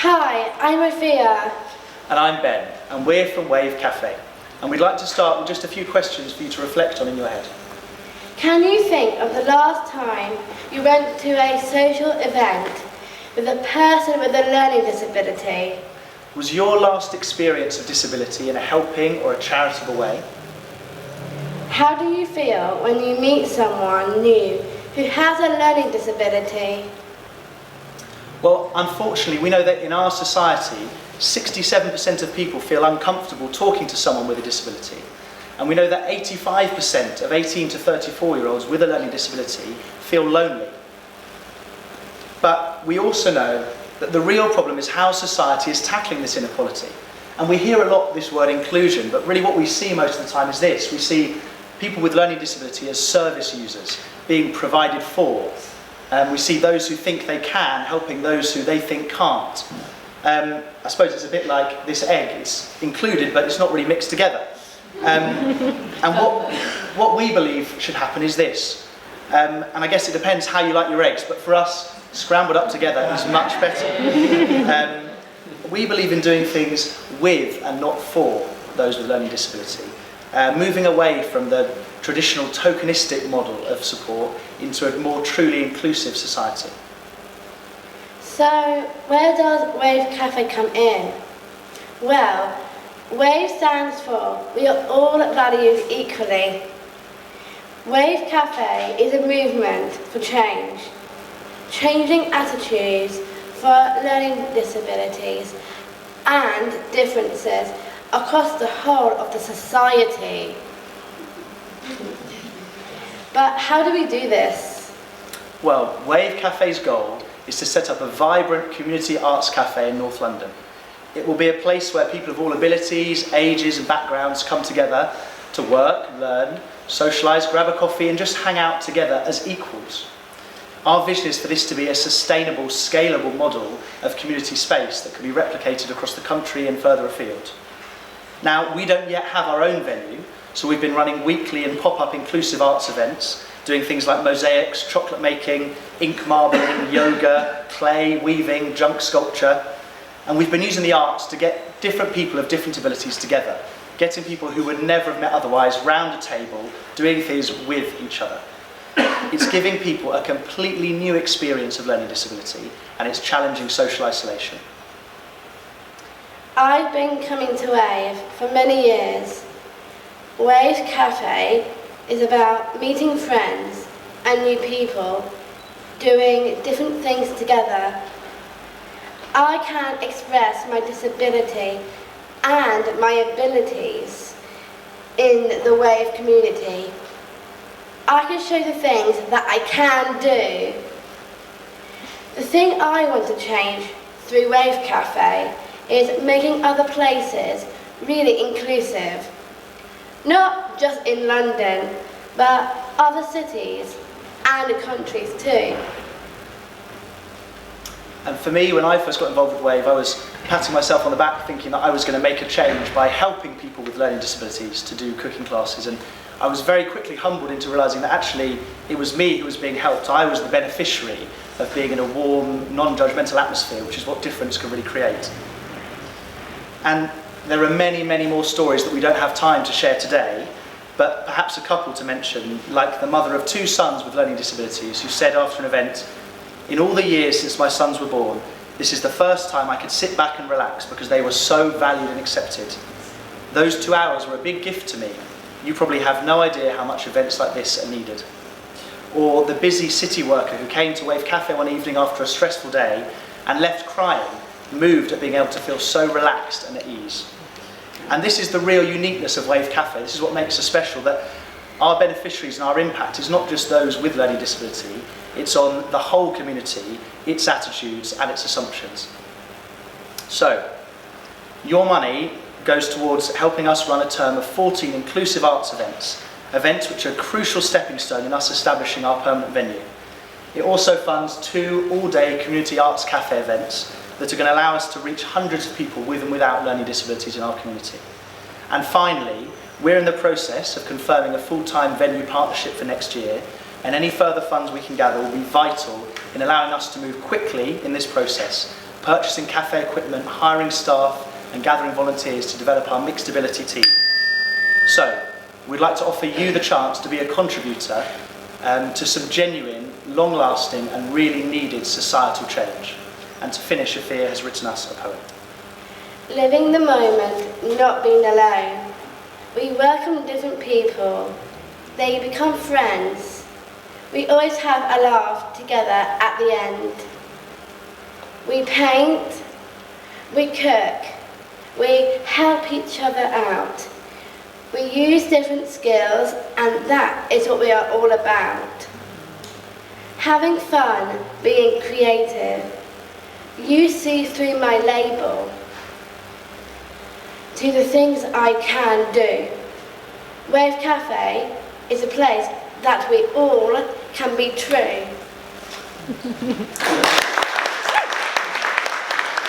Hi, I'm Rafia. And I'm Ben, and we're from Wave Cafe. And we'd like to start with just a few questions for you to reflect on in your head. Can you think of the last time you went to a social event with a person with a learning disability? Was your last experience of disability in a helping or a charitable way? How do you feel when you meet someone new who has a learning disability? Well, unfortunately, we know that in our society, 67% of people feel uncomfortable talking to someone with a disability. And we know that 85% of 18 to 34-year-olds with a learning disability feel lonely. But we also know that the real problem is how society is tackling this inequality. And we hear a lot this word inclusion, but really what we see most of the time is this. We see people with learning disability as service users, being provided for. We see those who think they can helping those who they think can't. I suppose it's a bit like this egg. It's included, but it's not really mixed together. And what we believe should happen is this. And I guess it depends how you like your eggs, but for us, scrambled up together is much better. We believe in doing things with and not for those with learning disability. Moving away from the traditional tokenistic model of support into a more truly inclusive society. So, where does Wave Cafe come in? Well, WAVE stands for We Are All Valued Equally. Wave Cafe is a movement for change, changing attitudes for learning disabilities and differences across the whole of the society. But how do we do this? Well, Wave Cafe's goal is to set up a vibrant community arts cafe in North London. It will be a place where people of all abilities, ages and backgrounds come together to work, learn, socialise, grab a coffee and just hang out together as equals. Our vision is for this to be a sustainable, scalable model of community space that can be replicated across the country and further afield. Now, we don't yet have our own venue, so we've been running weekly and pop-up inclusive arts events, doing things like mosaics, chocolate making, ink marbling, yoga, clay, weaving, junk sculpture. And we've been using the arts to get different people of different abilities together, getting people who would never have met otherwise round a table, doing things with each other. It's giving people a completely new experience of learning disability, and it's challenging social isolation. I've been coming to WAVE for many years. WAVE Cafe is about meeting friends and new people, doing different things together. I can express my disability and my abilities in the WAVE community. I can show the things that I can do. The thing I want to change through Wave Cafe is making other places really inclusive. Not just in London, but other cities and countries too. And for me, when I first got involved with WAVE, I was patting myself on the back thinking that I was going to make a change by helping people with learning disabilities to do cooking classes. And I was very quickly humbled into realising that actually it was me who was being helped. I was the beneficiary of being in a warm, non-judgmental atmosphere, which is what difference can really create. And there are many, many more stories that we don't have time to share today, but perhaps a couple to mention, like the mother of 2 sons with learning disabilities who said after an event, "In all the years since my sons were born, this is the first time I could sit back and relax because they were so valued and accepted. Those 2 hours were a big gift to me. You probably have no idea how much events like this are needed." Or the busy city worker who came to Wave Cafe one evening after a stressful day and left crying, moved at being able to feel so relaxed and at ease. And this is the real uniqueness of Wave Cafe. This is what makes us special, that our beneficiaries and our impact is not just those with learning disability, it's on the whole community, its attitudes and its assumptions. So, your money goes towards helping us run a term of 14 inclusive arts events, events which are a crucial stepping stone in us establishing our permanent venue. It also funds 2 all-day community arts cafe events that are going to allow us to reach hundreds of people with and without learning disabilities in our community. And finally, we're in the process of confirming a full-time venue partnership for next year, and any further funds we can gather will be vital in allowing us to move quickly in this process purchasing cafe equipment, hiring staff, and gathering volunteers to develop our mixed ability team. So, we'd like to offer you the chance to be a contributor to some genuine, long-lasting and really needed societal change. And to finish, Afia has written us a poem. Living the moment, not being alone. We welcome different people. They become friends. We always have a laugh together at the end. We paint, we cook, we help each other out. We use different skills, and that is what we are all about. Having fun, being creative. You see through my label to the things I can do. Wave Cafe is a place that we all can be true.